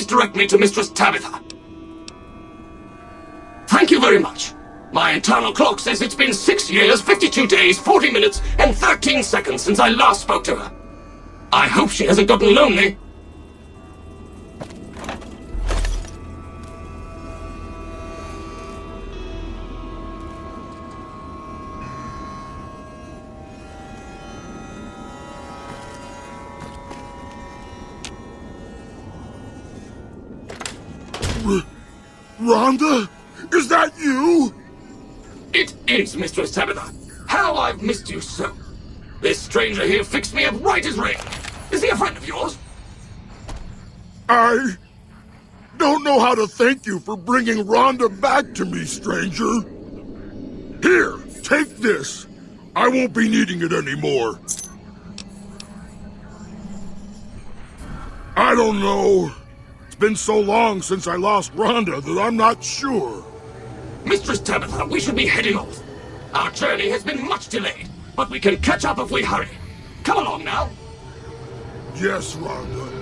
please direct me to Mistress Tabitha? Thank you very much. My internal clock says it's been 6 years, 52 days, 40 minutes, and 13 seconds since I last spoke to her. I hope she hasn't gotten lonely. Rhonda? Is that you? It is, Mistress Tabitha. How I've missed you so. This stranger here fixed me up right as rain. Is he a friend of yours? I don't know how to thank you for bringing Rhonda back to me, stranger. Here, take this. I won't be needing it anymore. I don't know. It's been so long since I lost Rhonda that I'm not sure. Mistress Tabitha, we should be heading off. Our journey has been much delayed, but we can catch up if we hurry. Come along now. Yes, Rhonda.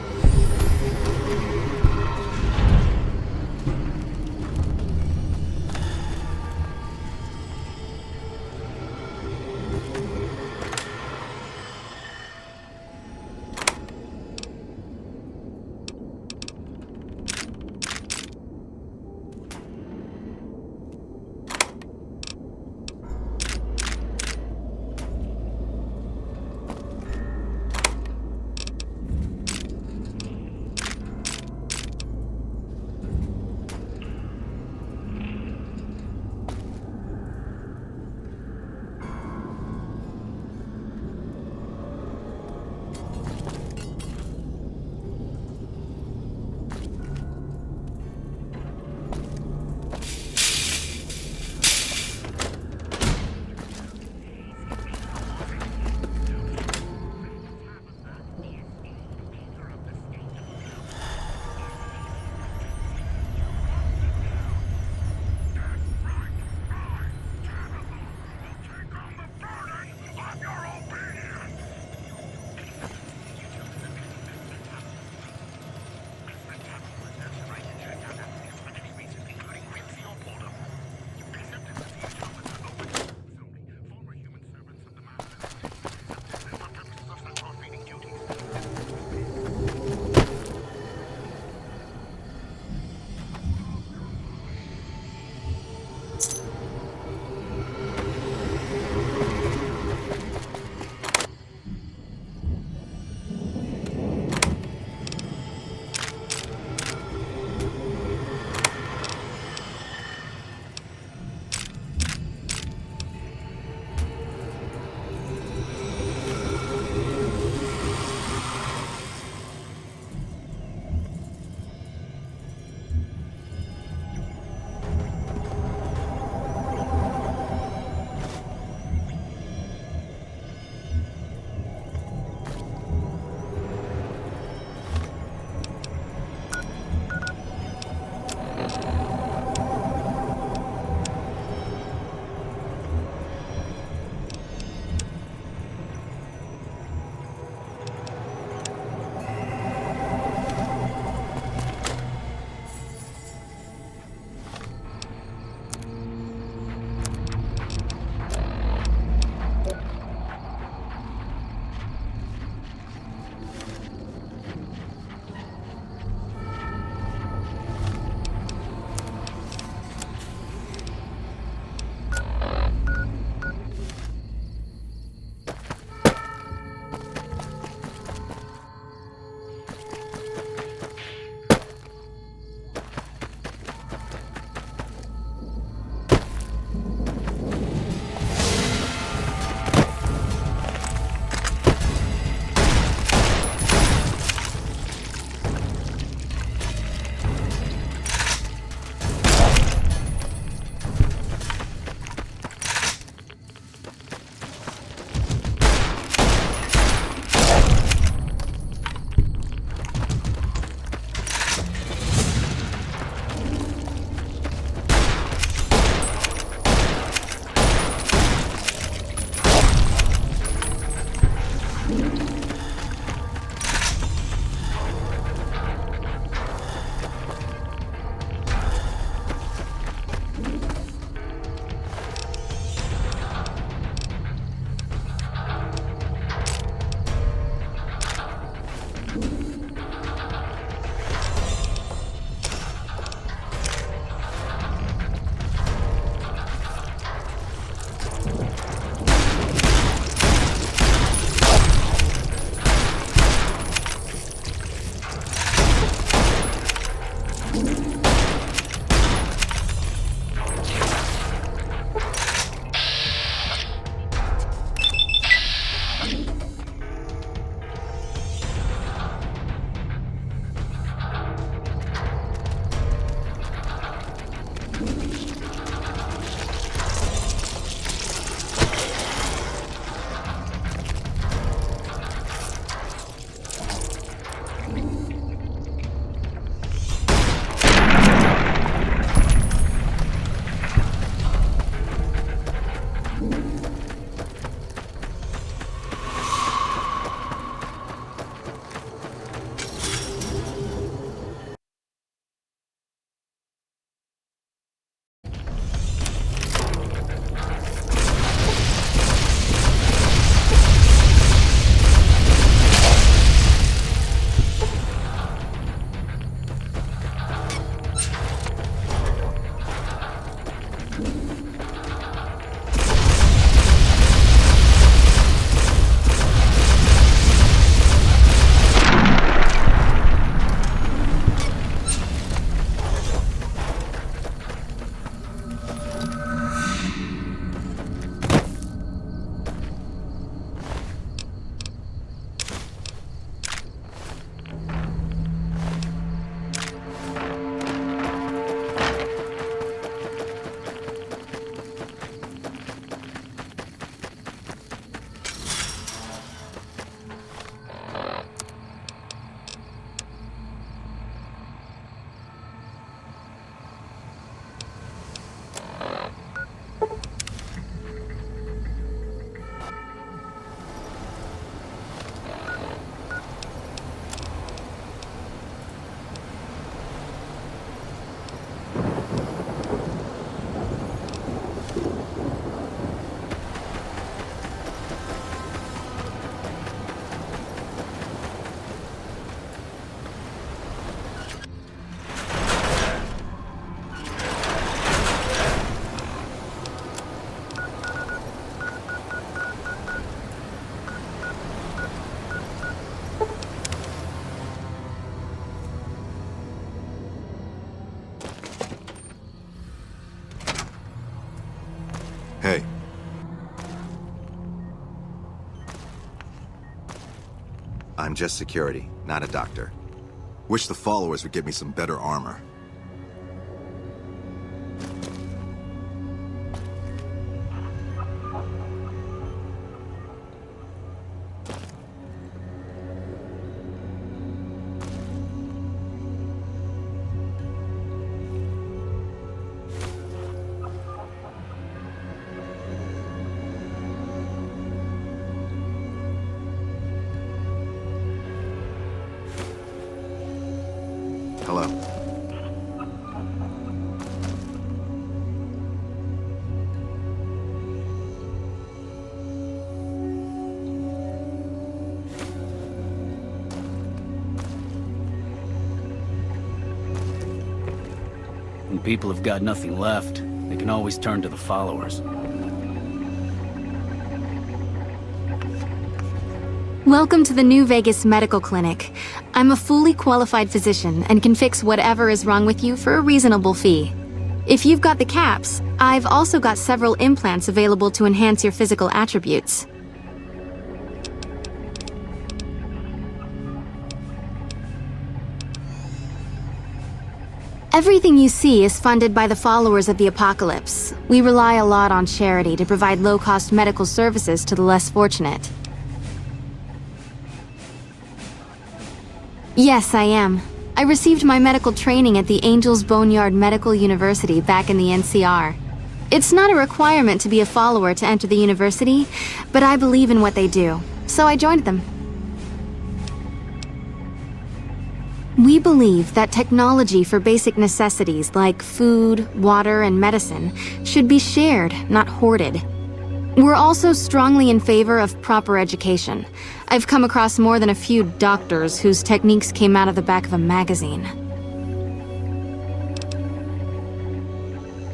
Hey. I'm just security, not a doctor. Wish the followers would give me some better armor. Hello. When people have got nothing left, they can always turn to the followers. Welcome to the New Vegas Medical Clinic. I'm a fully qualified physician and can fix whatever is wrong with you for a reasonable fee. If you've got the caps, I've also got several implants available to enhance your physical attributes. Everything you see is funded by the followers of the Apocalypse. We rely a lot on charity to provide low-cost medical services to the less fortunate. Yes, I am. I received my medical training at the Angels Boneyard Medical University back in the NCR. It's not a requirement to be a follower to enter the university, but I believe in what they do, so I joined them. We believe that technology for basic necessities like food, water, and medicine should be shared, not hoarded. We're also strongly in favor of proper education. I've come across more than a few doctors whose techniques came out of the back of a magazine.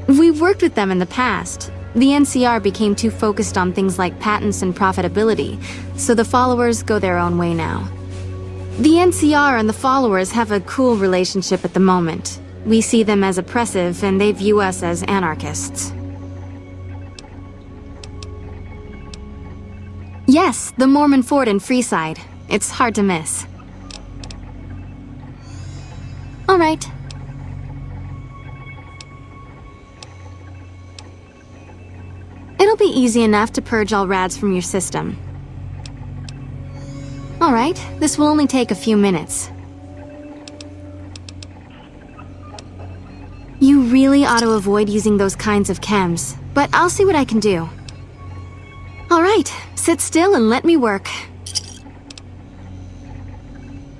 We've worked with them in the past. The NCR became too focused on things like patents and profitability, so the followers go their own way now. The NCR and the followers have a cool relationship at the moment. We see them as oppressive, and they view us as anarchists. Yes, the Mormon fort in Freeside. It's hard to miss. All right. It'll be easy enough to purge all rads from your system. All right, this will only take a few minutes. You really ought to avoid using those kinds of chems, but I'll see what I can do. All right, sit still and let me work.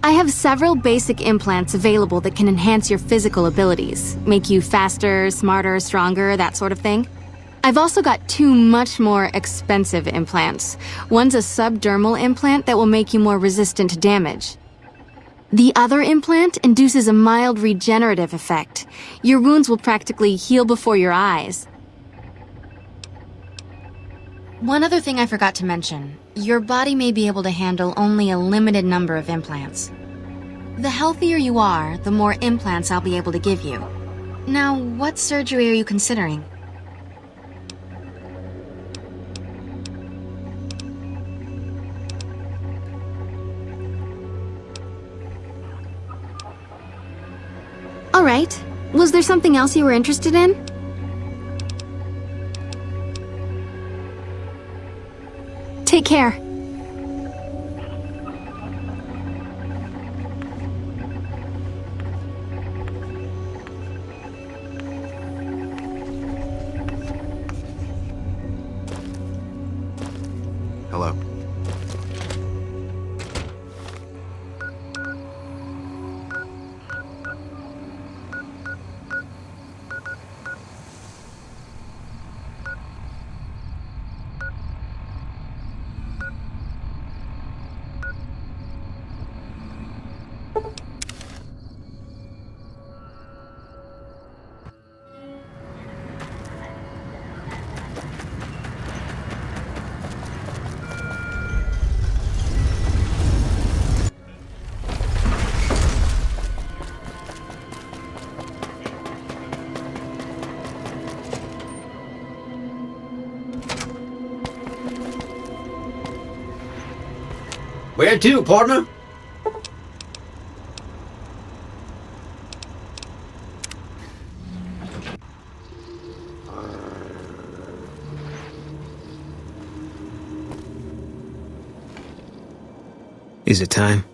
I have several basic implants available that can enhance your physical abilities, make you faster, smarter, stronger, that sort of thing. I've also got two much more expensive implants. One's a subdermal implant that will make you more resistant to damage. The other implant induces a mild regenerative effect. Your wounds will practically heal before your eyes. One other thing I forgot to mention. Your body may be able to handle only a limited number of implants. The healthier you are, the more implants I'll be able to give you. Now, what surgery are you considering? All right. Was there something else you were interested in? Take care. Hello. Where to, partner? Is it time?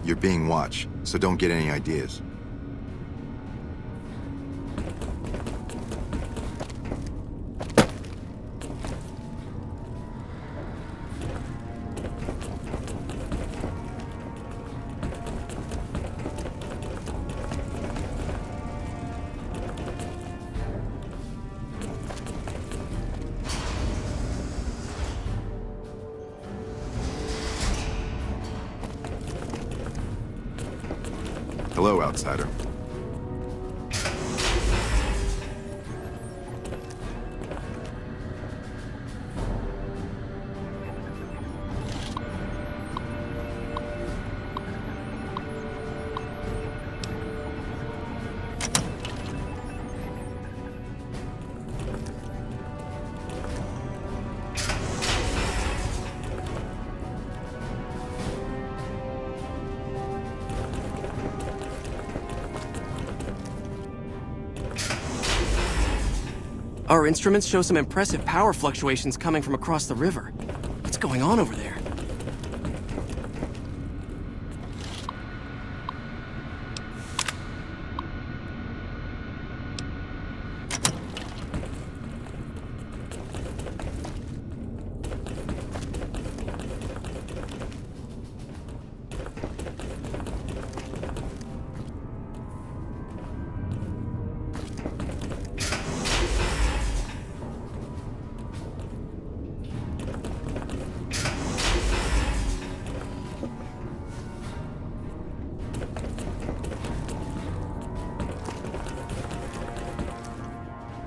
You're being watched, so don't get any ideas. Hello, outsider. Our instruments show some impressive power fluctuations coming from across the river. What's going on over there?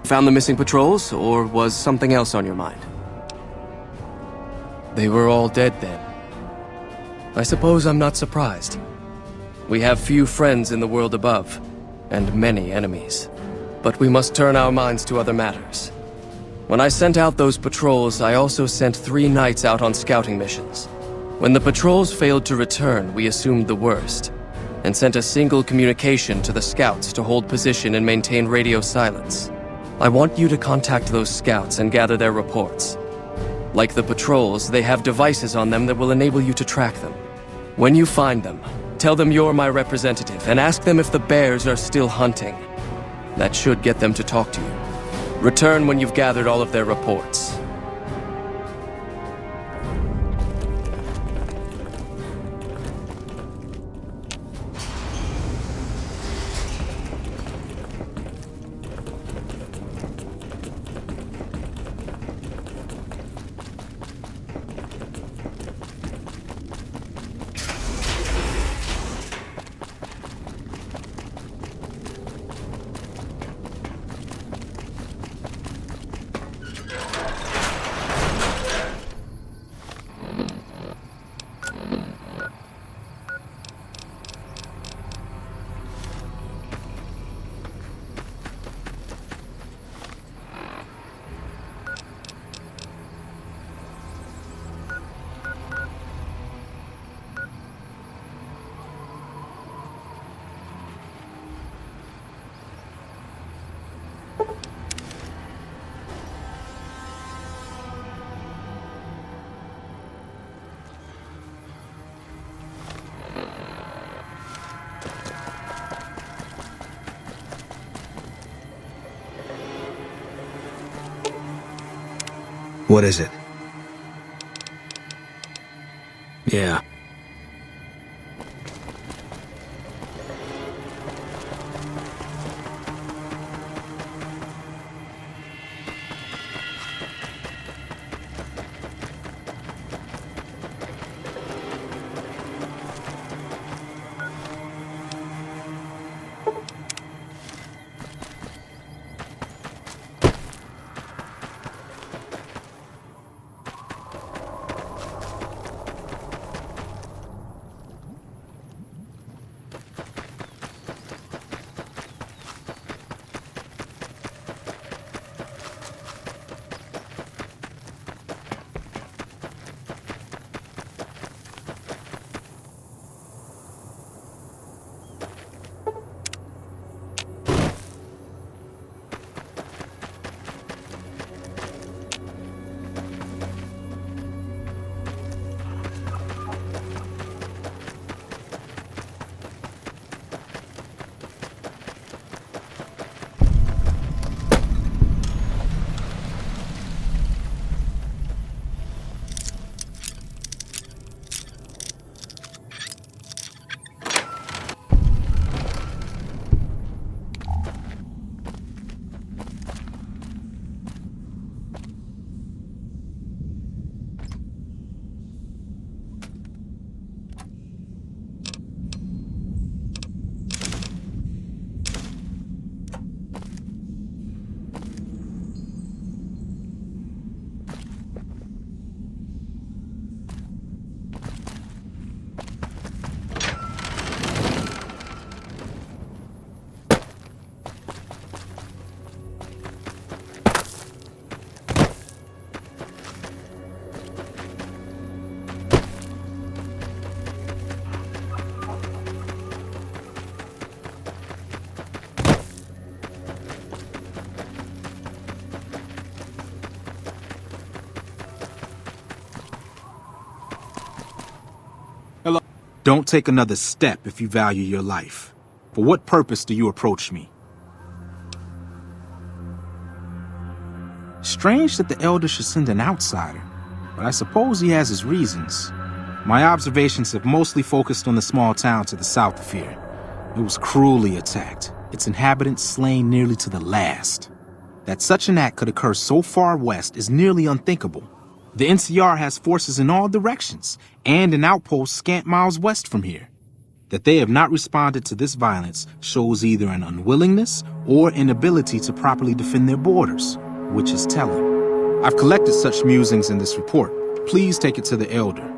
Found the missing patrols, or was something else on your mind? They were all dead then. I suppose I'm not surprised. We have few friends in the world above, and many enemies. But we must turn our minds to other matters. When I sent out those patrols, I also sent 3 knights out on scouting missions. When the patrols failed to return, we assumed the worst, and sent a single communication to the scouts to hold position and maintain radio silence. I want you to contact those scouts and gather their reports. Like the patrols, they have devices on them that will enable you to track them. When you find them, tell them you're my representative and ask them if the bears are still hunting. That should get them to talk to you. Return when you've gathered all of their reports. What is it? Yeah. Don't take another step if you value your life. For what purpose do you approach me? Strange that the Elder should send an outsider, but I suppose he has his reasons. My observations have mostly focused on the small town to the south of here. It was cruelly attacked, its inhabitants slain nearly to the last. That such an act could occur so far west is nearly unthinkable. The NCR has forces in all directions, and an outpost scant miles west from here. That they have not responded to this violence shows either an unwillingness or inability to properly defend their borders, which is telling. I've collected such musings in this report. Please take it to the Elder.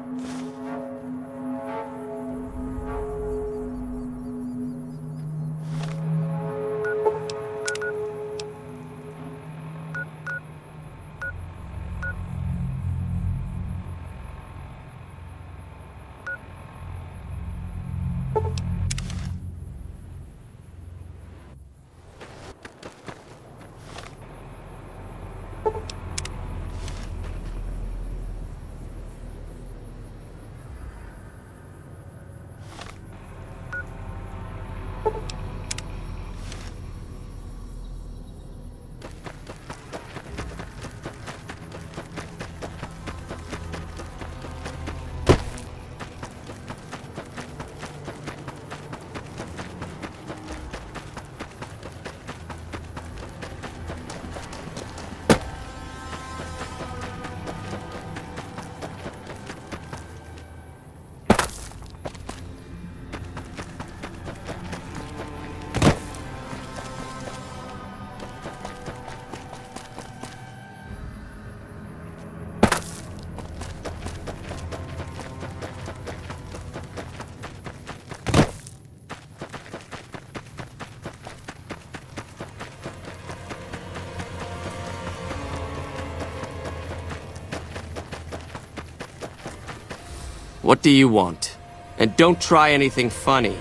What do you want? And don't try anything funny.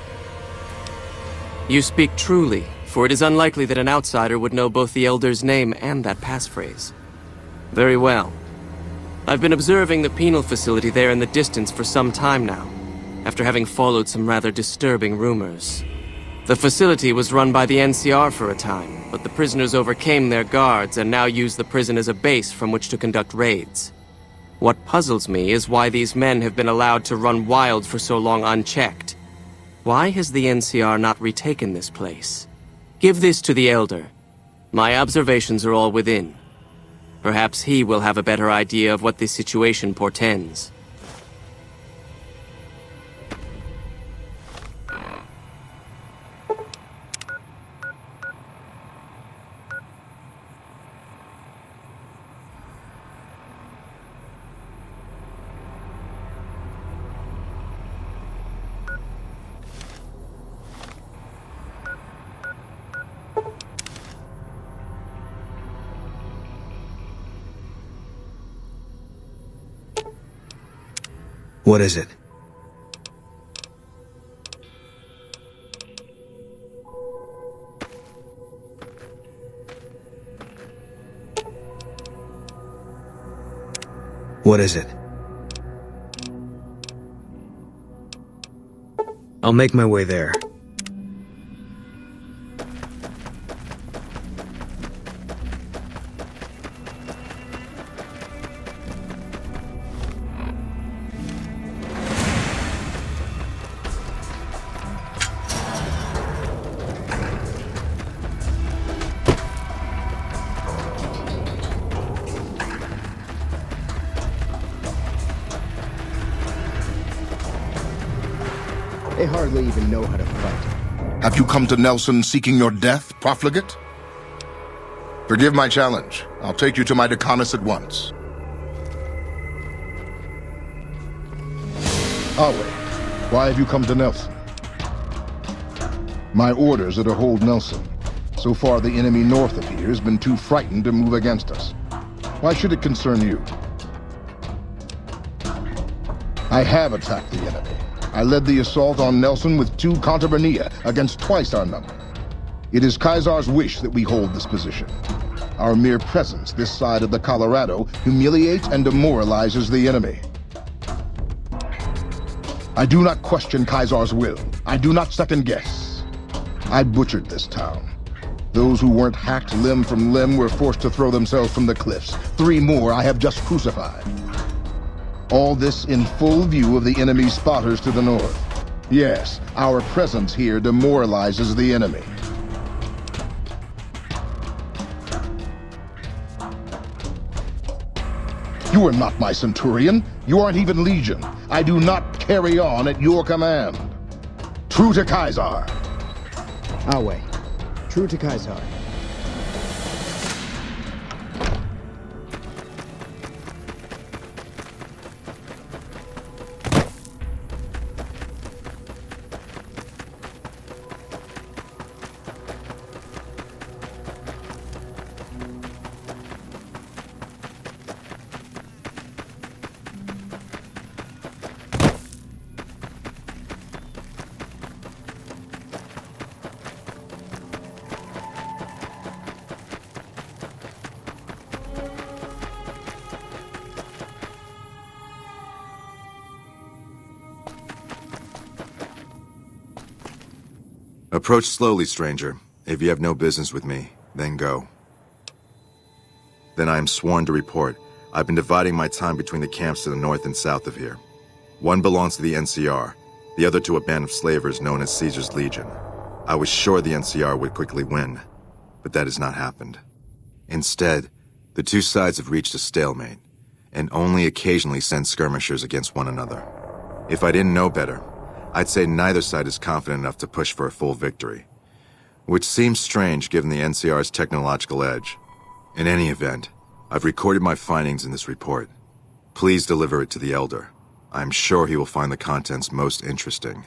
You speak truly, for it is unlikely that an outsider would know both the Elder's name and that passphrase. Very well. I've been observing the penal facility there in the distance for some time now, after having followed some rather disturbing rumors. The facility was run by the NCR for a time, but the prisoners overcame their guards and now use the prison as a base from which to conduct raids. What puzzles me is why these men have been allowed to run wild for so long unchecked. Why has the NCR not retaken this place? Give this to the Elder. My observations are all within. Perhaps he will have a better idea of what this situation portends. What is it? What is it? I'll make my way there. They hardly even know how to fight. Have you come to Nelson seeking your death, profligate? Forgive my challenge. I'll take you to my Decanus at once. Awe, why have you come to Nelson? My orders are to hold Nelson. So far, the enemy north of here has been too frightened to move against us. Why should it concern you? I have attacked the enemy. I led the assault on Nelson with 2 Contubernia against twice our number. It is Caesar's wish that we hold this position. Our mere presence this side of the Colorado humiliates and demoralizes the enemy. I do not question Caesar's will. I do not second guess. I butchered this town. Those who weren't hacked limb from limb were forced to throw themselves from the cliffs. 3 more I have just crucified. All this in full view of the enemy's spotters to the north. Yes, our presence here demoralizes the enemy. You are not my Centurion. You aren't even Legion. I do not carry on at your command. True to Caesar. Our way. True to Caesar. Approach slowly, stranger. If you have no business with me, then go. Then I am sworn to report. I've been dividing my time between the camps to the north and south of here. One belongs to the NCR, the other to a band of slavers known as Caesar's Legion. I was sure the NCR would quickly win, but that has not happened. Instead, the two sides have reached a stalemate, and only occasionally send skirmishers against one another. If I didn't know better, I'd say neither side is confident enough to push for a full victory. Which seems strange given the NCR's technological edge. In any event, I've recorded my findings in this report. Please deliver it to the Elder. I'm sure he will find the contents most interesting.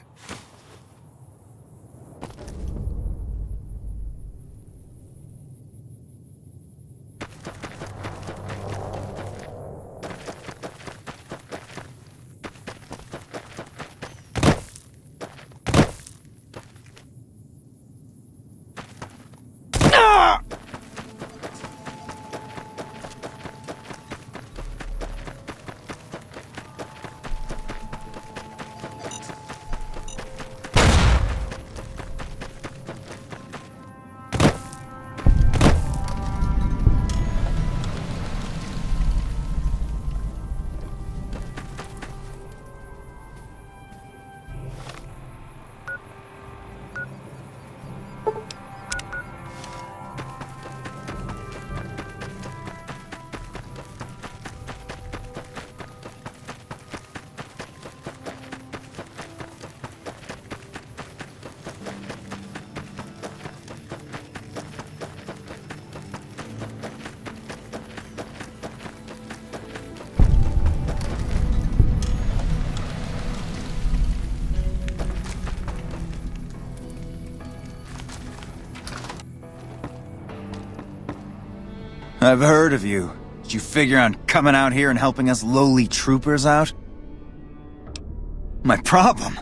I've heard of you. Did you figure on coming out here and helping us lowly troopers out? My problem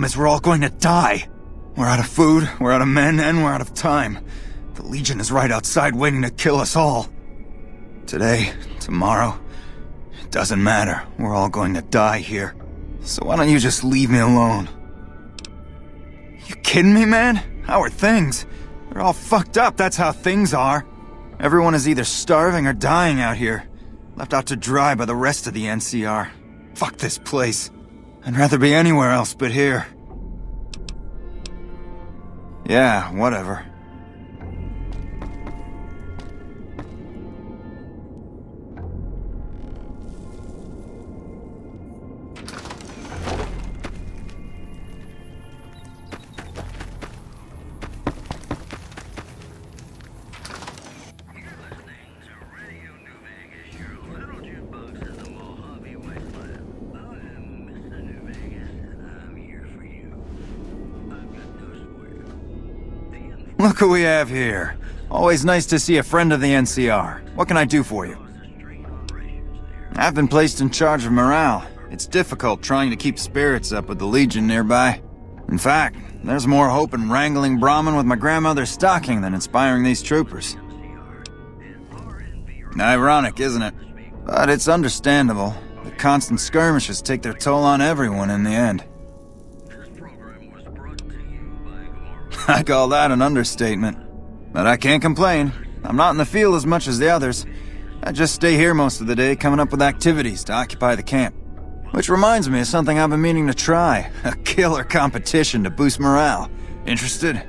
is we're all going to die. We're out of food, we're out of men, and we're out of time. The Legion is right outside waiting to kill us all. Today, tomorrow, it doesn't matter. We're all going to die here. So why don't you just leave me alone? You kidding me, man? How are things? They're all fucked up, that's how things are. Everyone is either starving or dying out here, left out to dry by the rest of the NCR. Fuck this place. I'd rather be anywhere else but here. Yeah, whatever. Look who we have here. Always nice to see a friend of the NCR. What can I do for you? I've been placed in charge of morale. It's difficult trying to keep spirits up with the Legion nearby. In fact, there's more hope in wrangling Brahmin with my grandmother's stocking than inspiring these troopers. Ironic, isn't it? But it's understandable. The constant skirmishes take their toll on everyone in the end. I call that an understatement. But I can't complain. I'm not in the field as much as the others. I just stay here most of the day, coming up with activities to occupy the camp. Which reminds me of something I've been meaning to try. A killer competition to boost morale. Interested?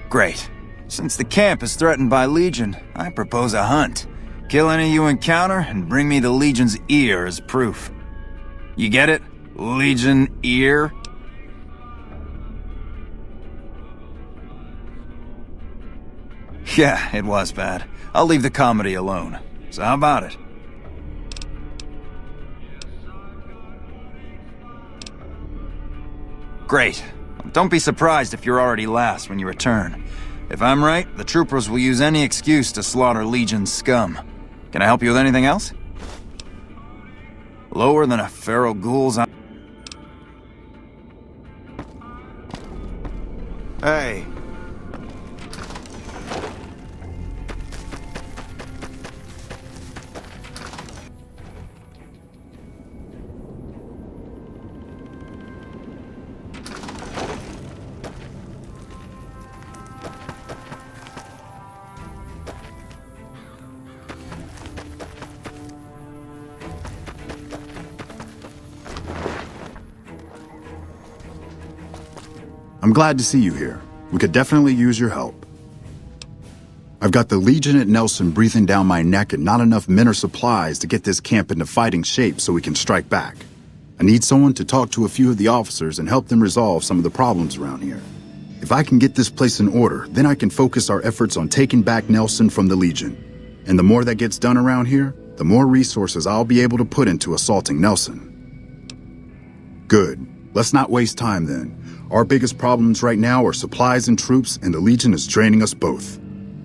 Great. Since the camp is threatened by Legion, I propose a hunt. Kill any you encounter, and bring me the Legion's ear as proof. You get it? Legion ear? Yeah, it was bad. I'll leave the comedy alone. So how about it? Great. Don't be surprised if you're already last when you return. If I'm right, the troopers will use any excuse to slaughter Legion's scum. Can I help you with anything else? Lower than a feral ghoul's... Hey. I'm glad to see you here. We could definitely use your help. I've got the Legion at Nelson breathing down my neck and not enough men or supplies to get this camp into fighting shape so we can strike back. I need someone to talk to a few of the officers and help them resolve some of the problems around here. If I can get this place in order, then I can focus our efforts on taking back Nelson from the Legion. And the more that gets done around here, the more resources I'll be able to put into assaulting Nelson. Good. Let's not waste time then. Our biggest problems right now are supplies and troops, and the Legion is draining us both.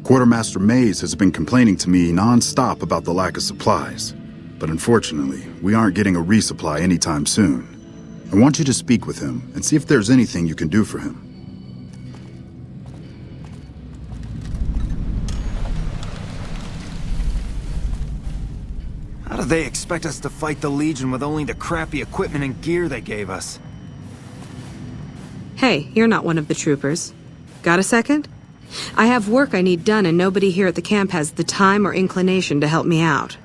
Quartermaster Mays has been complaining to me non-stop about the lack of supplies. But unfortunately, we aren't getting a resupply anytime soon. I want you to speak with him and see if there's anything you can do for him. How do they expect us to fight the Legion with only the crappy equipment and gear they gave us? Hey, you're not one of the troopers. Got a second? I have work I need done and nobody here at the camp has the time or inclination to help me out.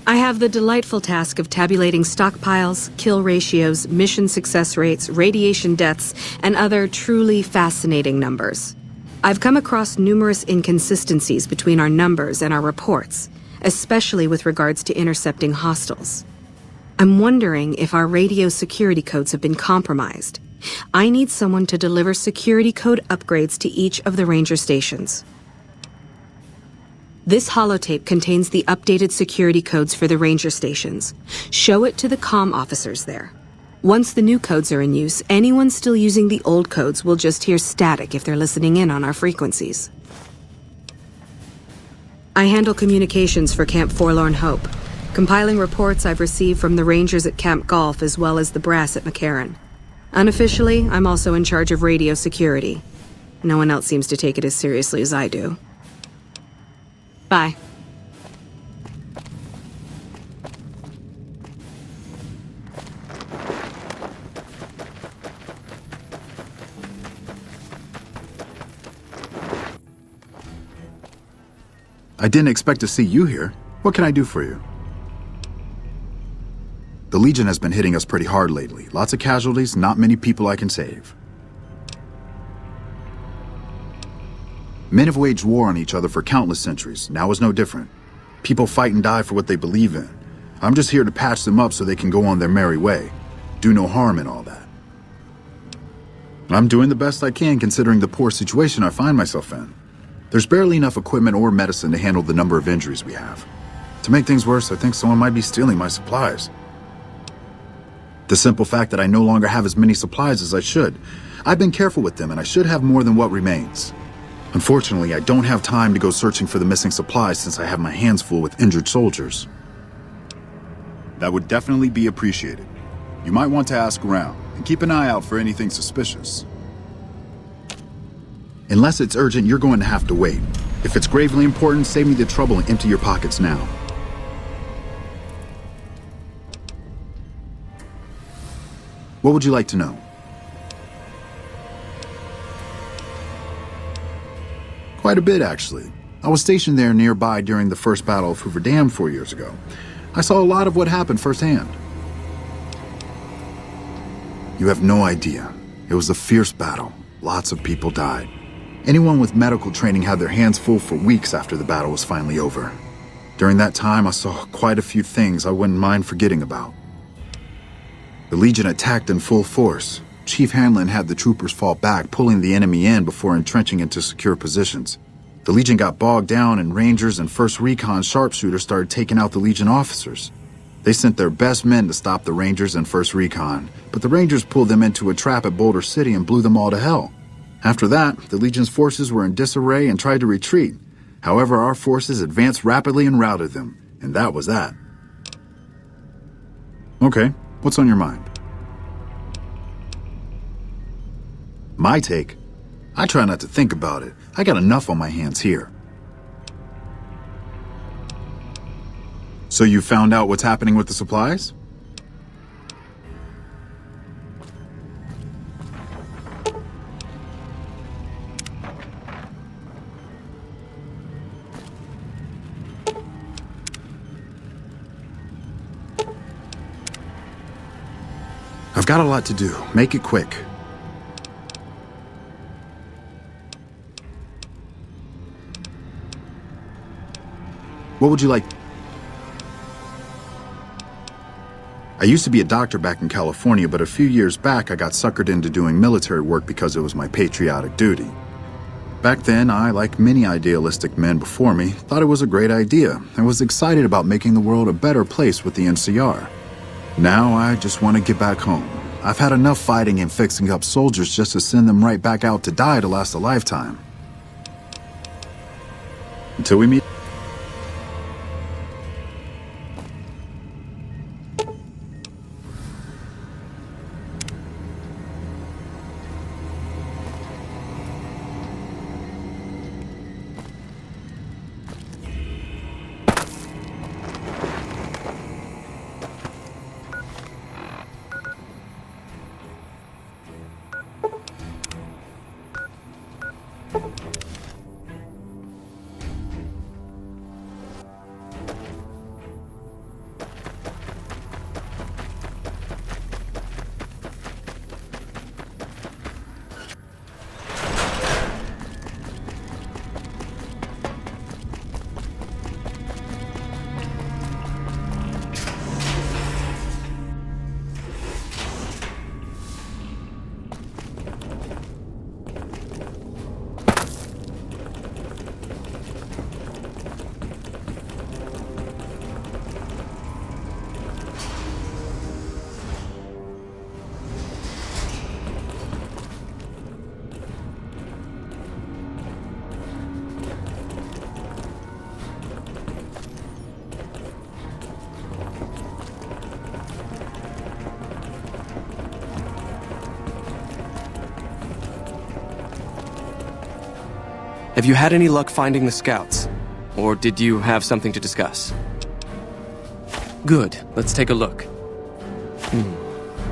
I have the delightful task of tabulating stockpiles, kill ratios, mission success rates, radiation deaths, and other truly fascinating numbers. I've come across numerous inconsistencies between our numbers and our reports, especially with regards to intercepting hostiles. I'm wondering if our radio security codes have been compromised. I need someone to deliver security code upgrades to each of the ranger stations. This holotape contains the updated security codes for the ranger stations. Show it to the comm officers there. Once the new codes are in use, anyone still using the old codes will just hear static if they're listening in on our frequencies. I handle communications for Camp Forlorn Hope, compiling reports I've received from the Rangers at Camp Golf as well as the brass at McCarran. Unofficially, I'm also in charge of radio security. No one else seems to take it as seriously as I do. Bye. I didn't expect to see you here. What can I do for you? The Legion has been hitting us pretty hard lately. Lots of casualties, not many people I can save. Men have waged war on each other for countless centuries. Now is no different. People fight and die for what they believe in. I'm just here to patch them up so they can go on their merry way. Do no harm in all that. I'm doing the best I can considering the poor situation I find myself in. There's barely enough equipment or medicine to handle the number of injuries we have. To make things worse, I think someone might be stealing my supplies. The simple fact that I no longer have as many supplies as I should. I've been careful with them and I should have more than what remains. Unfortunately, I don't have time to go searching for the missing supplies since I have my hands full with injured soldiers. That would definitely be appreciated. You might want to ask around and keep an eye out for anything suspicious. Unless it's urgent, you're going to have to wait. If it's gravely important, save me the trouble and empty your pockets now. What would you like to know? Quite a bit, actually. I was stationed there nearby during the first Battle of Hoover Dam 4 years ago. I saw a lot of what happened firsthand. You have no idea. It was a fierce battle. Lots of people died. Anyone with medical training had their hands full for weeks after the battle was finally over. During that time, I saw quite a few things I wouldn't mind forgetting about. The Legion attacked in full force. Chief Hanlon had the troopers fall back, pulling the enemy in before entrenching into secure positions. The Legion got bogged down, and Rangers and 1st Recon sharpshooters started taking out the Legion officers. They sent their best men to stop the Rangers and 1st Recon, but the Rangers pulled them into a trap at Boulder City and blew them all to hell. After that, the Legion's forces were in disarray and tried to retreat. However, our forces advanced rapidly and routed them, and that was that. Okay, what's on your mind? My take? I try not to think about it. I got enough on my hands here. So you found out what's happening with the supplies? I've got a lot to do. Make it quick. What would you like? I used to be a doctor back in California, but a few years back I got suckered into doing military work because it was my patriotic duty. Back then, I, like many idealistic men before me, thought it was a great idea and was excited about making the world a better place with the NCR. Now I just want to get back home. I've had enough fighting and fixing up soldiers just to send them right back out to die to last a lifetime. Until we meet. Have you had any luck finding the scouts? Or did you have something to discuss? Good. Let's take a look.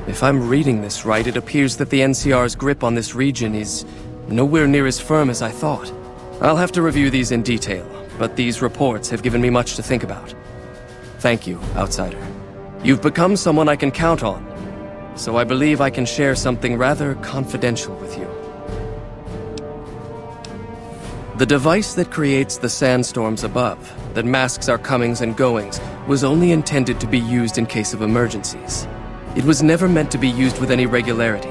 If I'm reading this right, it appears that the NCR's grip on this region is nowhere near as firm as I thought. I'll have to review these in detail, but these reports have given me much to think about. Thank you, Outsider. You've become someone I can count on, so I believe I can share something rather confidential with you. The device that creates the sandstorms above, that masks our comings and goings, was only intended to be used in case of emergencies. It was never meant to be used with any regularity,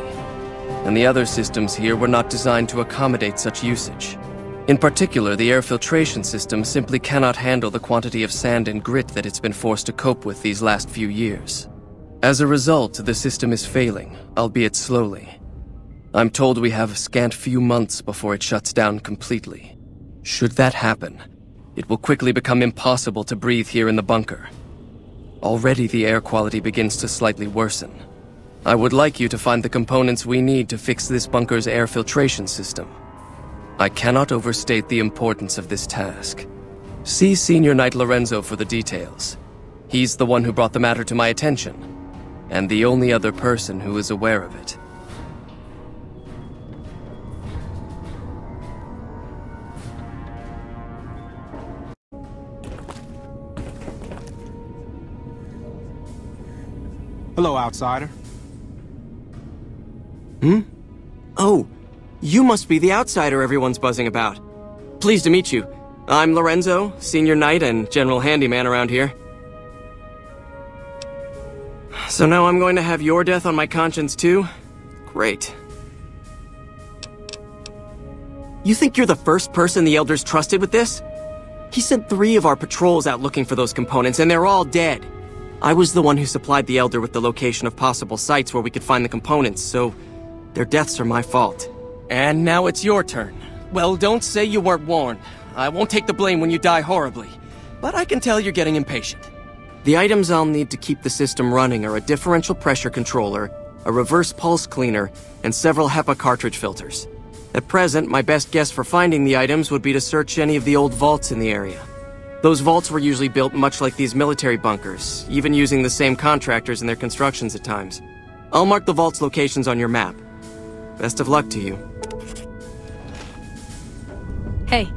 and the other systems here were not designed to accommodate such usage. In particular, the air filtration system simply cannot handle the quantity of sand and grit that it's been forced to cope with these last few years. As a result, the system is failing, albeit slowly. I'm told we have a scant few months before it shuts down completely. Should that happen, it will quickly become impossible to breathe here in the bunker. Already the air quality begins to slightly worsen. I would like you to find the components we need to fix this bunker's air filtration system. I cannot overstate the importance of this task. See Senior Knight Lorenzo for the details. He's the one who brought the matter to my attention. and the only other person who is aware of it. Hello, outsider. Oh, you must be the outsider everyone's buzzing about. Pleased to meet you. I'm Lorenzo, senior knight and general handyman around here. So now I'm going to have your death on my conscience too? Great. You think you're the first person the Elders trusted with this? He sent 3 of our patrols out looking for those components, and they're all dead. I was the one who supplied the Elder with the location of possible sites where we could find the components, so their deaths are my fault. And now it's your turn. Well, don't say you weren't warned. I won't take the blame when you die horribly. But I can tell you're getting impatient. The items I'll need to keep the system running are a differential pressure controller, a reverse pulse cleaner, and several HEPA cartridge filters. At present, my best guess for finding the items would be to search any of the old vaults in the area. Those vaults were usually built much like these military bunkers, even using the same contractors in their constructions at times. I'll mark the vault's locations on your map. Best of luck to you. Hey.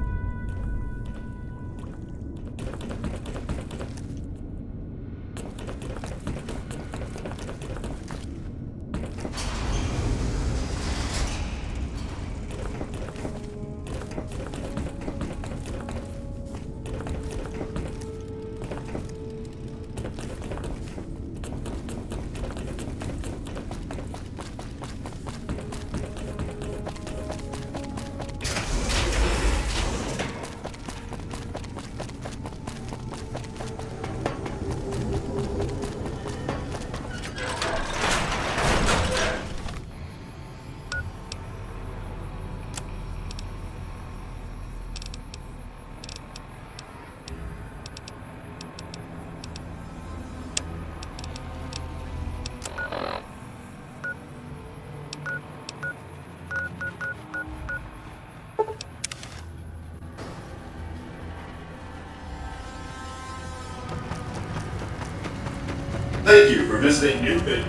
Thank you for visiting New Things.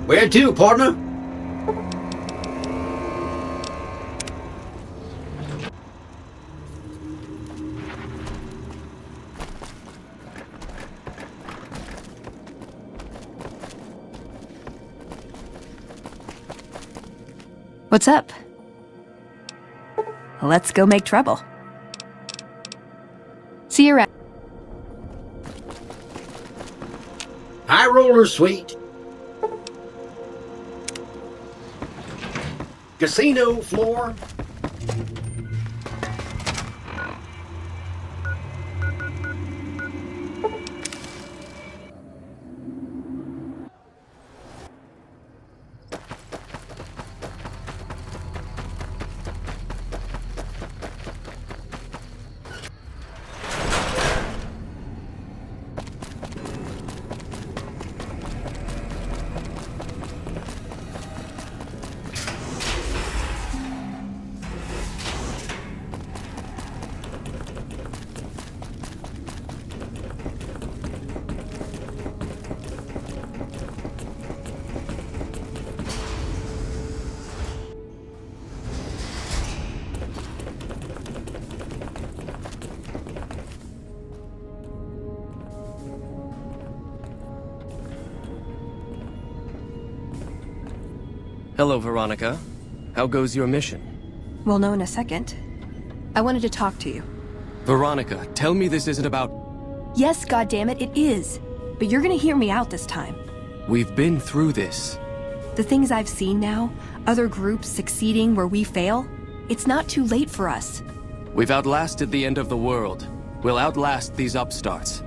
Where to, partner? What's up? Let's go make trouble. See you around. High roller suite. Casino floor. Hello, Veronica. How goes your mission? We'll know in a second. I wanted to talk to you. Veronica, tell me this isn't about... Yes, goddammit, it is. But you're gonna hear me out this time. We've been through this. The things I've seen now, other groups succeeding where we fail, it's not too late for us. We've outlasted the end of the world. We'll outlast these upstarts.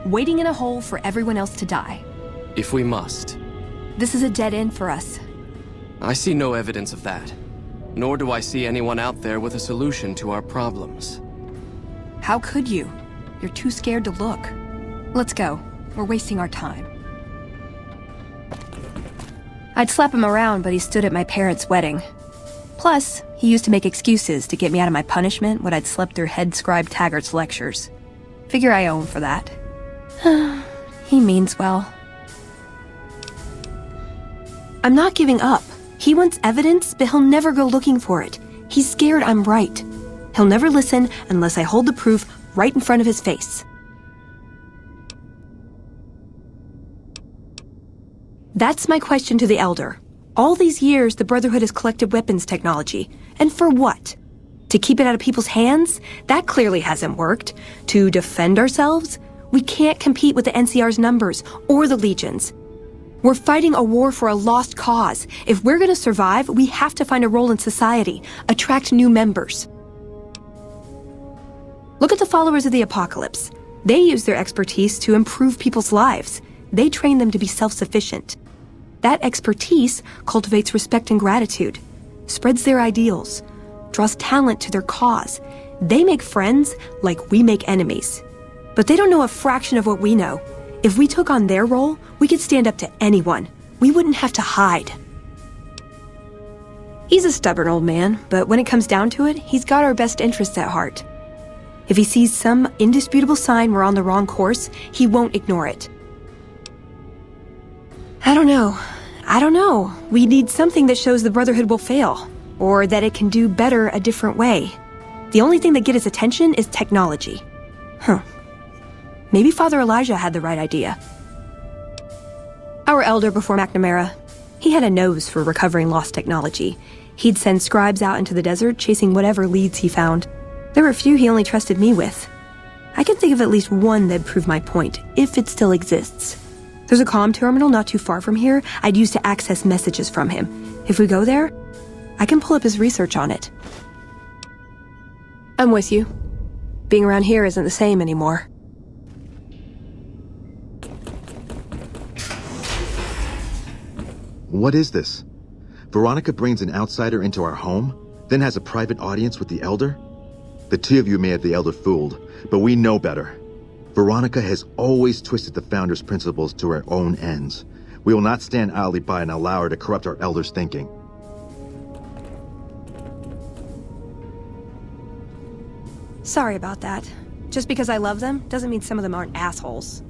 Waiting in a hole for everyone else to die. If we must. This is a dead end for us. I see no evidence of that. Nor do I see anyone out there with a solution to our problems. How could you? You're too scared to look. Let's go. We're wasting our time. I'd slap him around, but he stood at my parents' wedding. Plus, he used to make excuses to get me out of my punishment when I'd slept through Head Scribe Taggart's lectures. Figure I owe him for that. He means well. I'm not giving up. He wants evidence, but he'll never go looking for it. He's scared I'm right. He'll never listen unless I hold the proof right in front of his face. That's my question to the Elder. All these years, the Brotherhood has collected weapons technology. And for what? To keep it out of people's hands? That clearly hasn't worked. To defend ourselves? We can't compete with the NCR's numbers or the Legion's. We're fighting a war for a lost cause. If we're gonna survive, we have to find a role in society, attract new members. Look at the followers of the Apocalypse. They use their expertise to improve people's lives. They train them to be self-sufficient. That expertise cultivates respect and gratitude, spreads their ideals, draws talent to their cause. They make friends like we make enemies. But they don't know a fraction of what we know. If we took on their role, we could stand up to anyone. We wouldn't have to hide. He's a stubborn old man, but when it comes down to it, he's got our best interests at heart. If he sees some indisputable sign we're on the wrong course, he won't ignore it. I don't know. We need something that shows the Brotherhood will fail, or that it can do better a different way. The only thing that gets his attention is technology. Maybe Father Elijah had the right idea. Our elder before McNamara, he had a nose for recovering lost technology. He'd send scribes out into the desert chasing whatever leads he found. There were a few he only trusted me with. I can think of at least one that'd prove my point, if it still exists. There's a comm terminal not too far from here I'd use to access messages from him. If we go there, I can pull up his research on it. I'm with you. Being around here isn't the same anymore. What is this? Veronica brings an outsider into our home, then has a private audience with the Elder? The two of you may have the Elder fooled, but we know better. Veronica has always twisted the Founder's principles to her own ends. We will not stand idly by and allow her to corrupt our Elder's thinking. Sorry about that. Just because I love them doesn't mean some of them aren't assholes.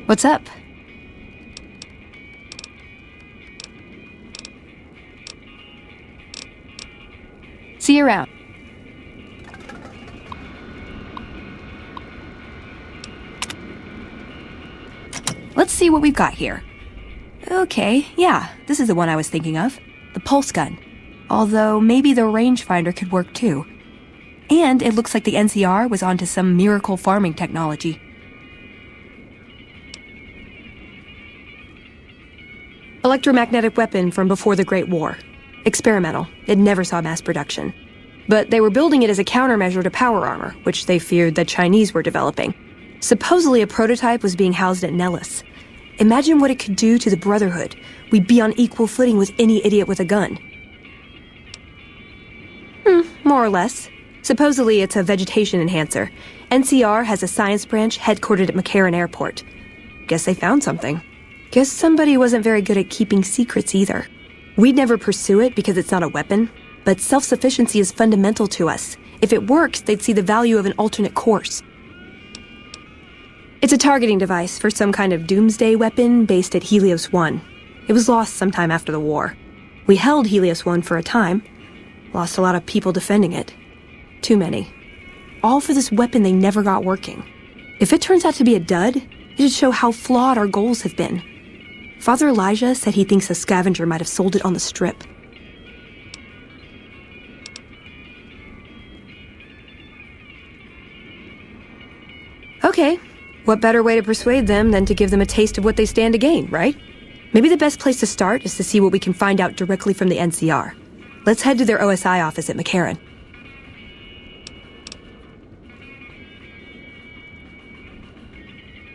What's up? See you around. Let's see what we've got here. Okay, yeah, this is the one I was thinking of. The pulse gun. Although maybe the rangefinder could work too. And it looks like the NCR was onto some miracle farming technology. Electromagnetic weapon from before the Great War. Experimental. It never saw mass production. But they were building it as a countermeasure to power armor, which they feared the Chinese were developing. Supposedly a prototype was being housed at Nellis. Imagine what it could do to the Brotherhood. We'd be on equal footing with any idiot with a gun. More or less. Supposedly it's a vegetation enhancer. NCR has a science branch headquartered at McCarran Airport. Guess they found something. Guess somebody wasn't very good at keeping secrets either. We'd never pursue it because it's not a weapon, but self-sufficiency is fundamental to us. If it works, they'd see the value of an alternate course. It's a targeting device for some kind of doomsday weapon based at Helios 1. It was lost sometime after the war. We held Helios 1 for a time. Lost a lot of people defending it. Too many. All for this weapon they never got working. If it turns out to be a dud, it should show how flawed our goals have been. Father Elijah said he thinks a scavenger might have sold it on the strip. Okay, what better way to persuade them than to give them a taste of what they stand to gain, right? Maybe the best place to start is to see what we can find out directly from the NCR. Let's head to their OSI office at McCarran.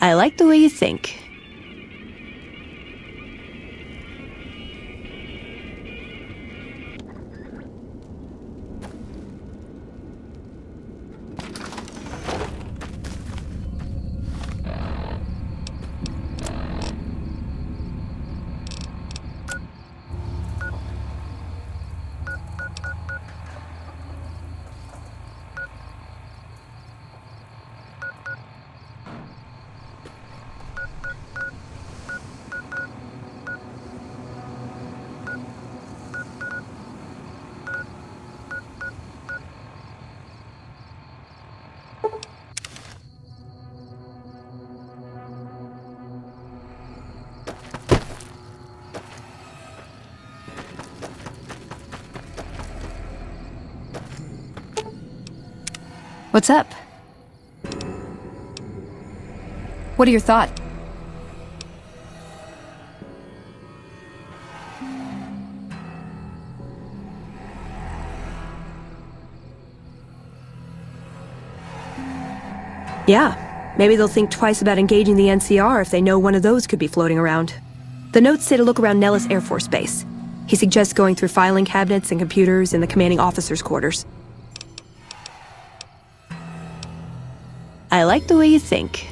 I like the way you think. What's up? What are your thoughts? Yeah, maybe they'll think twice about engaging the NCR if they know one of those could be floating around. The notes say to look around Nellis Air Force Base. He suggests going through filing cabinets and computers in the commanding officer's quarters. I like the way you think.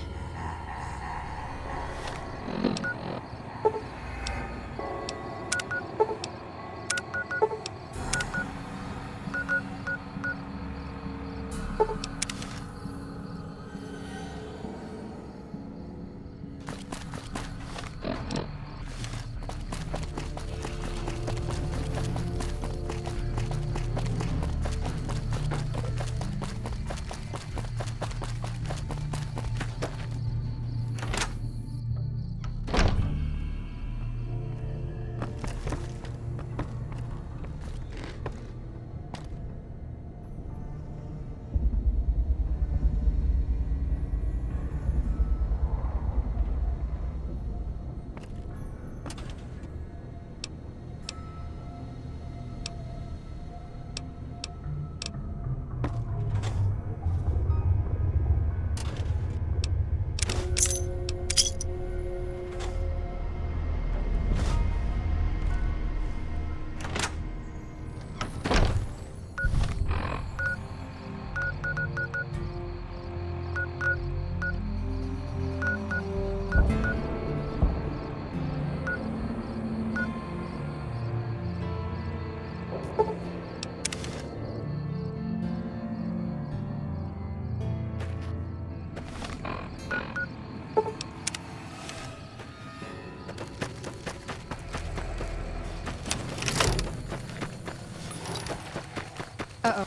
Uh-oh.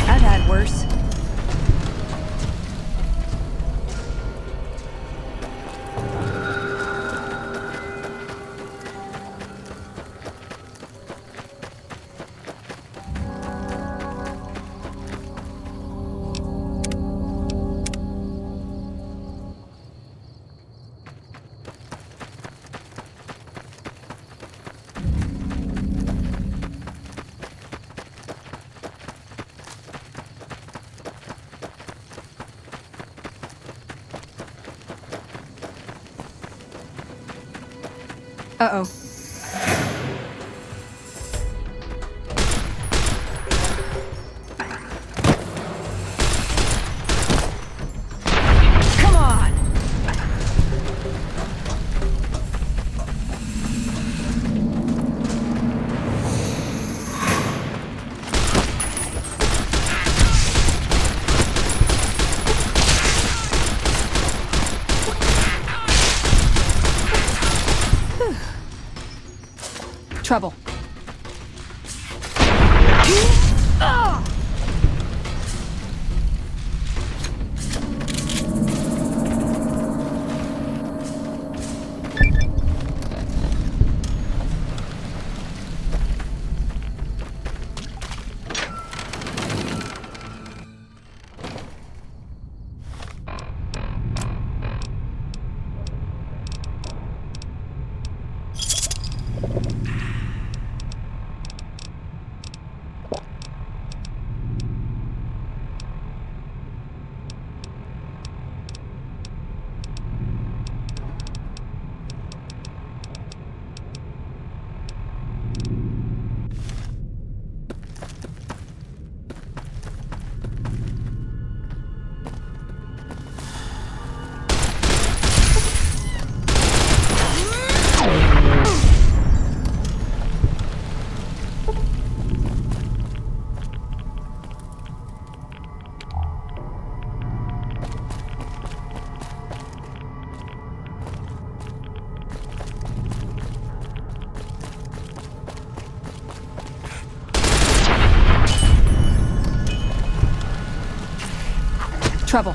I've had worse. Uh-oh. Come on! Trouble. Trouble.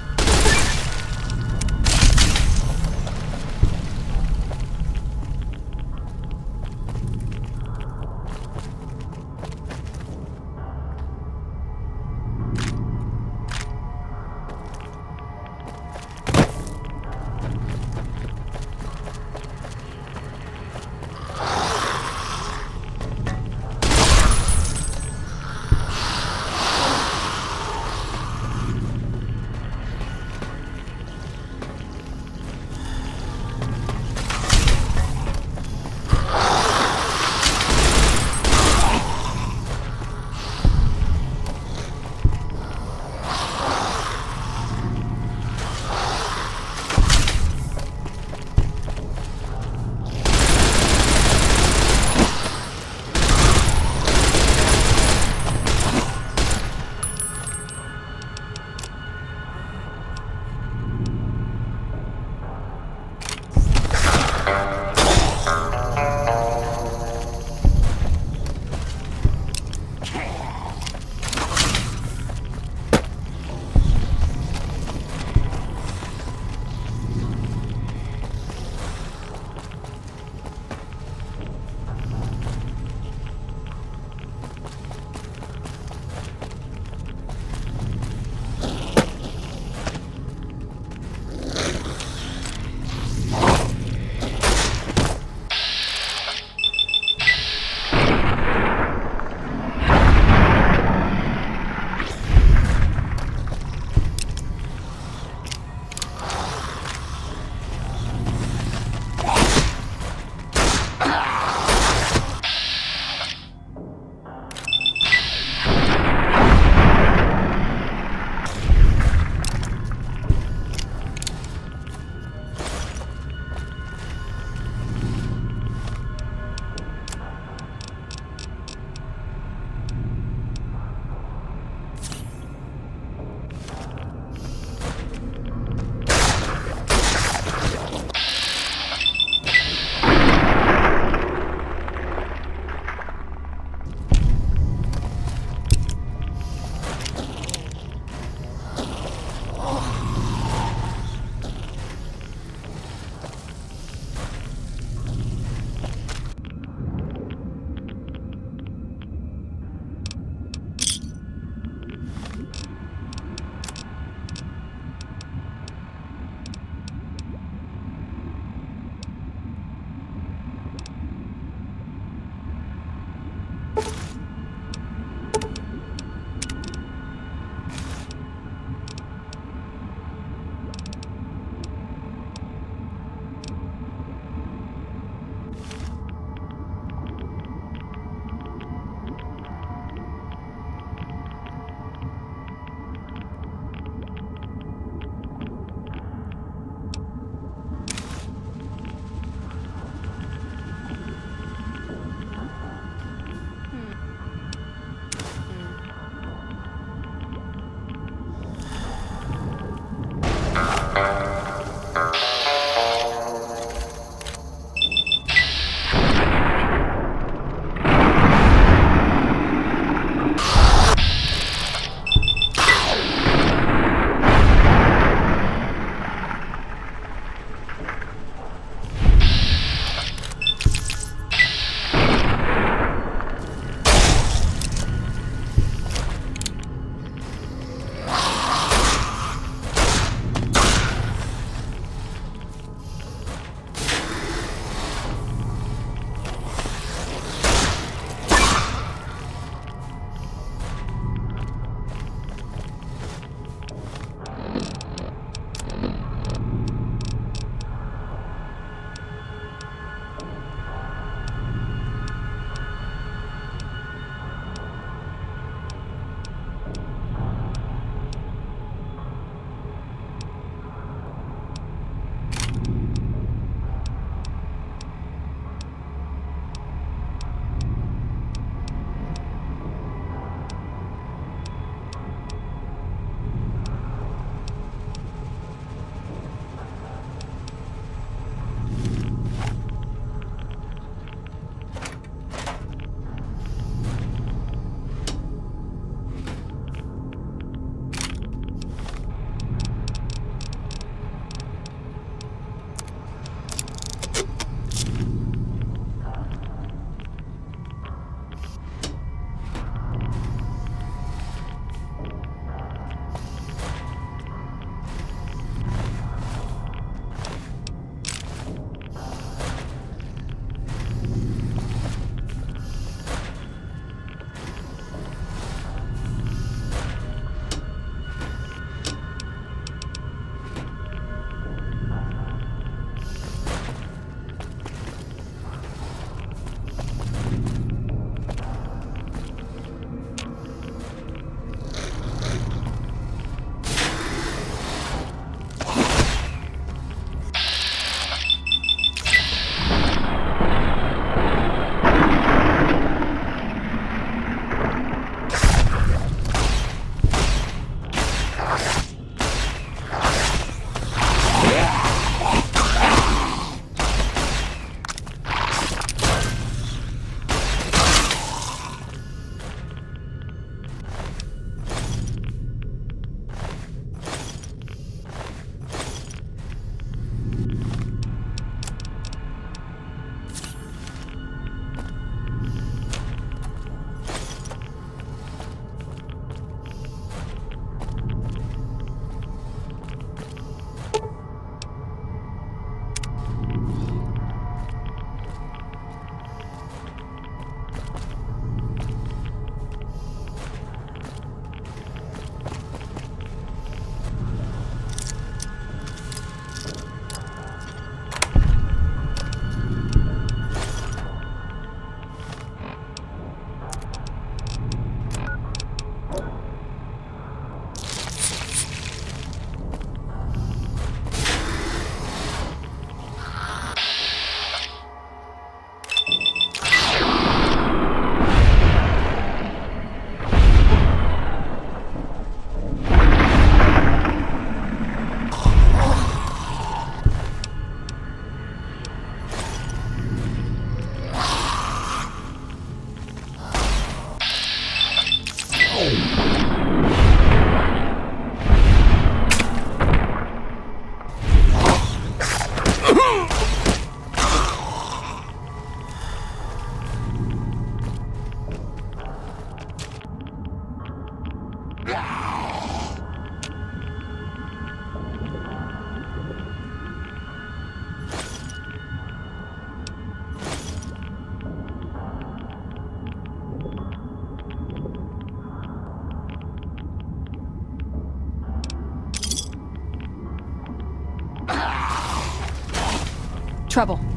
trouble.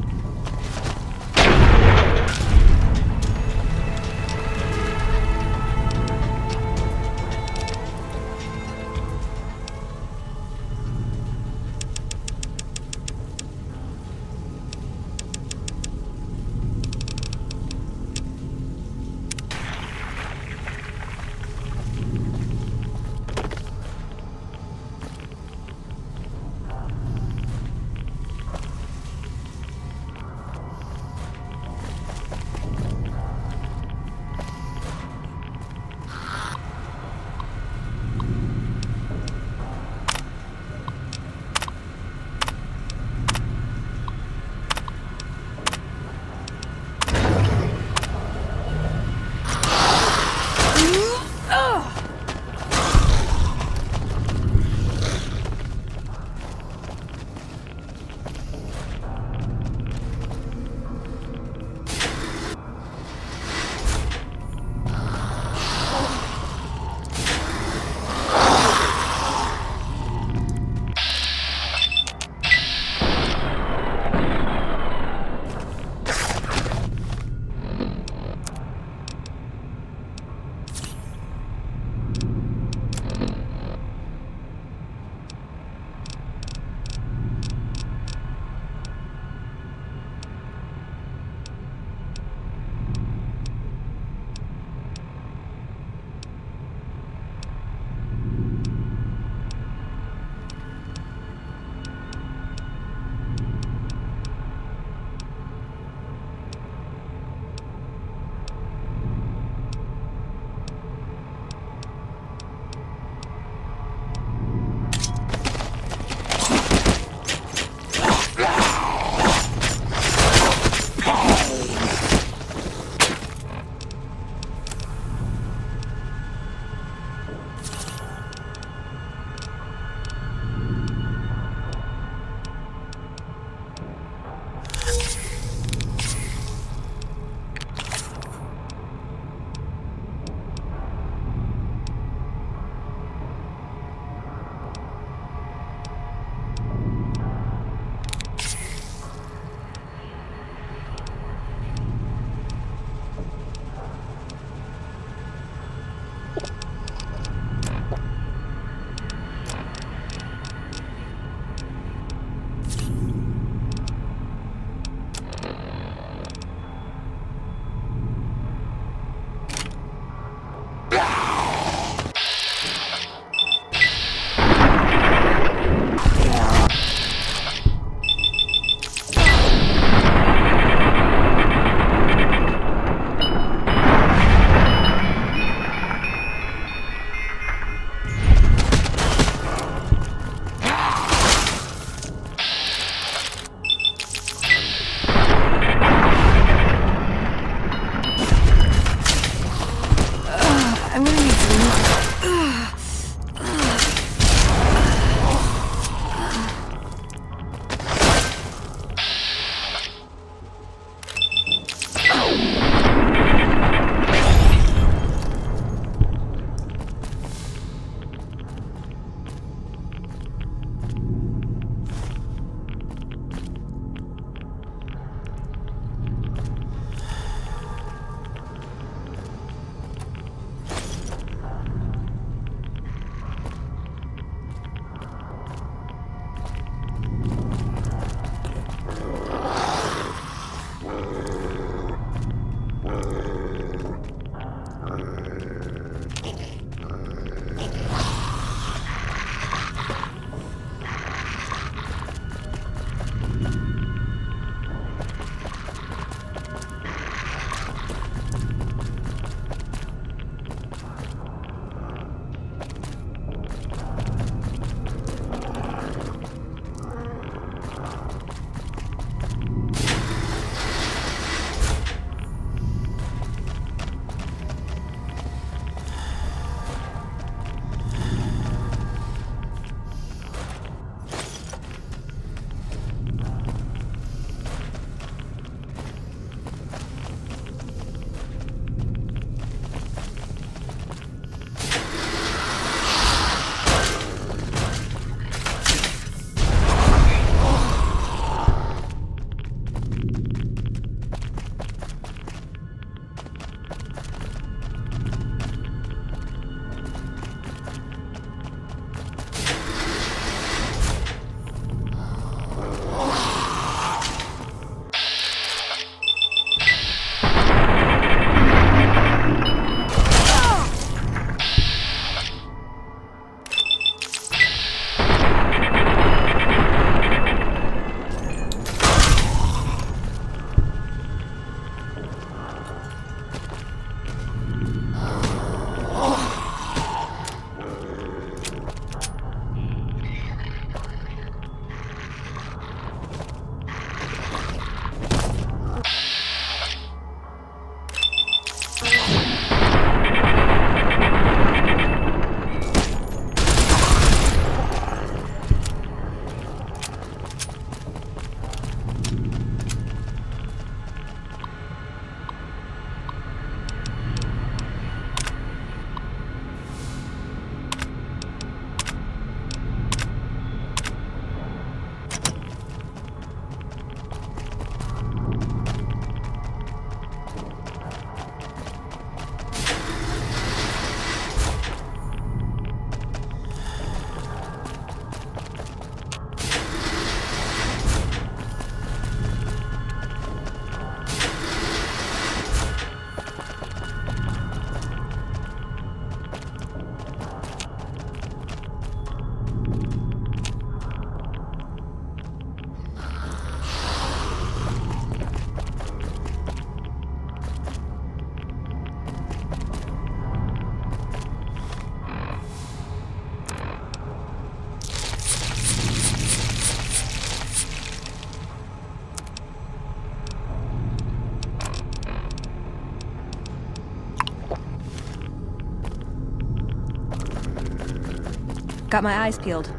Got my eyes peeled.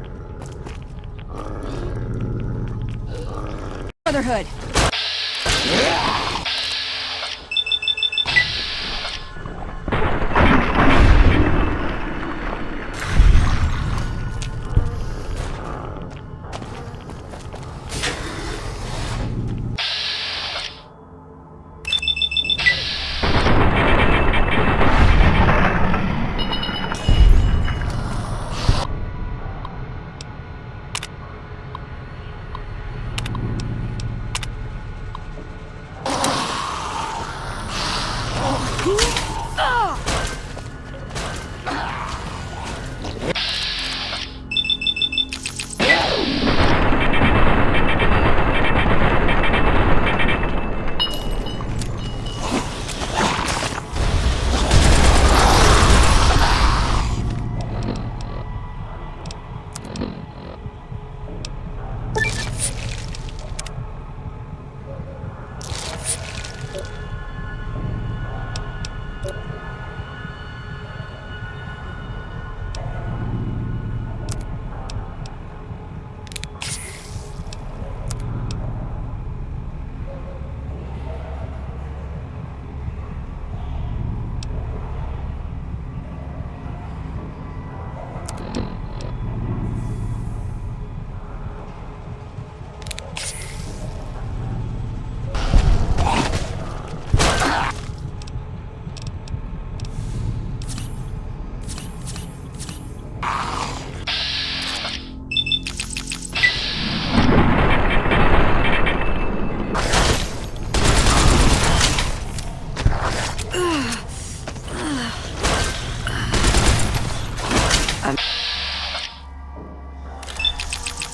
Brotherhood.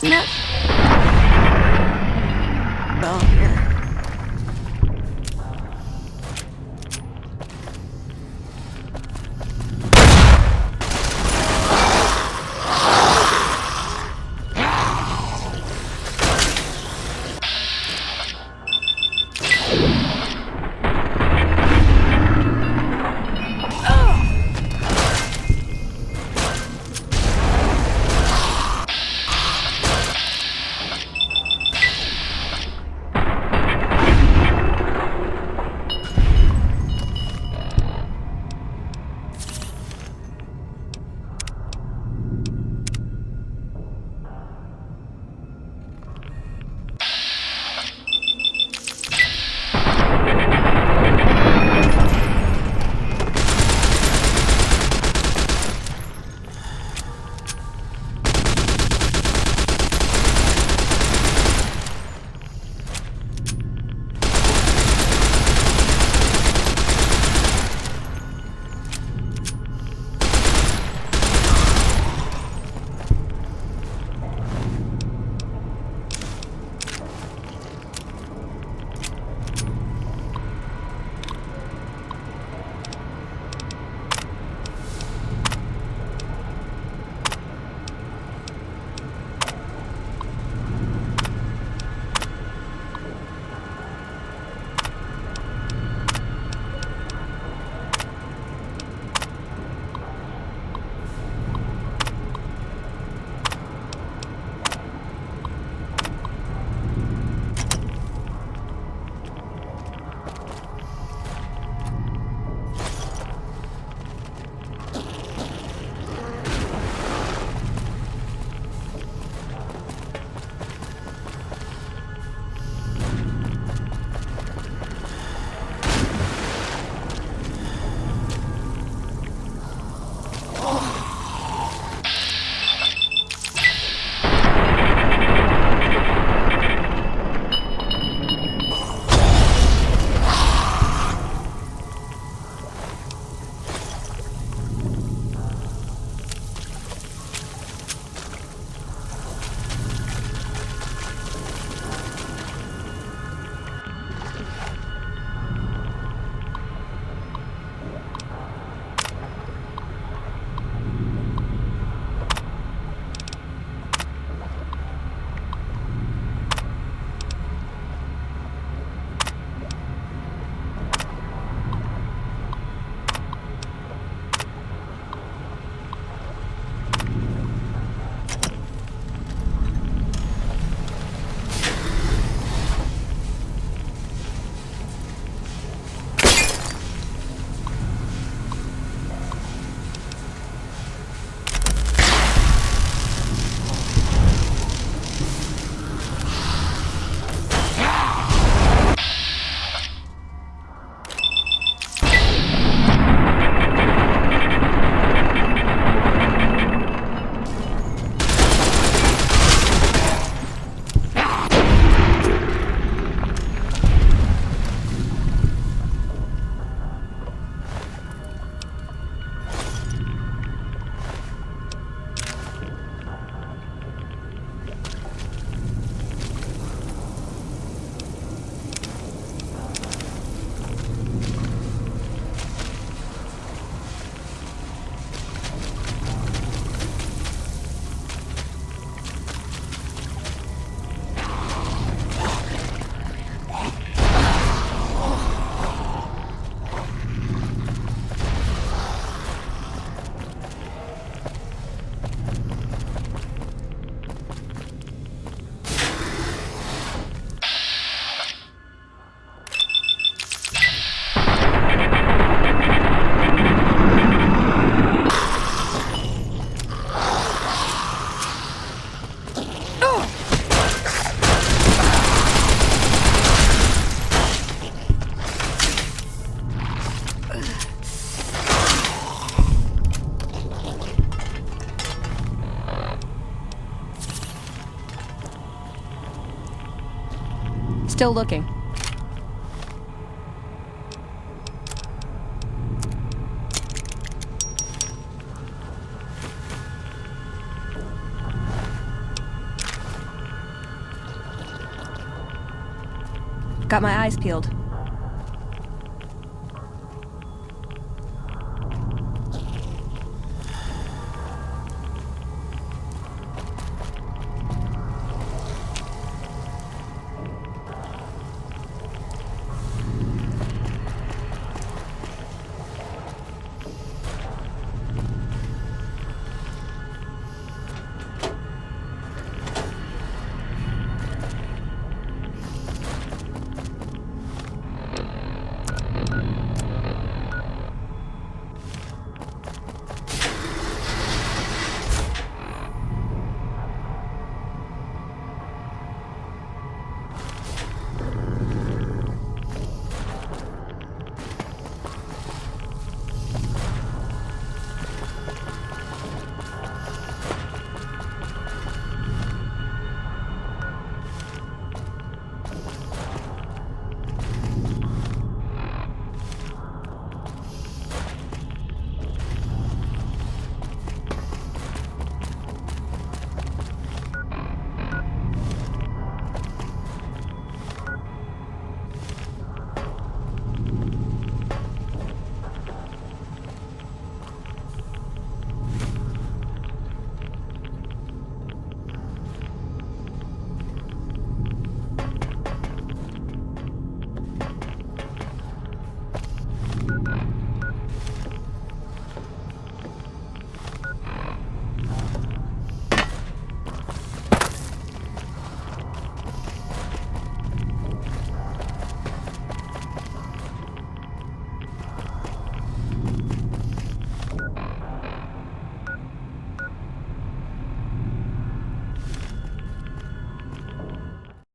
No. Oh, here. Still looking. Got my eyes peeled.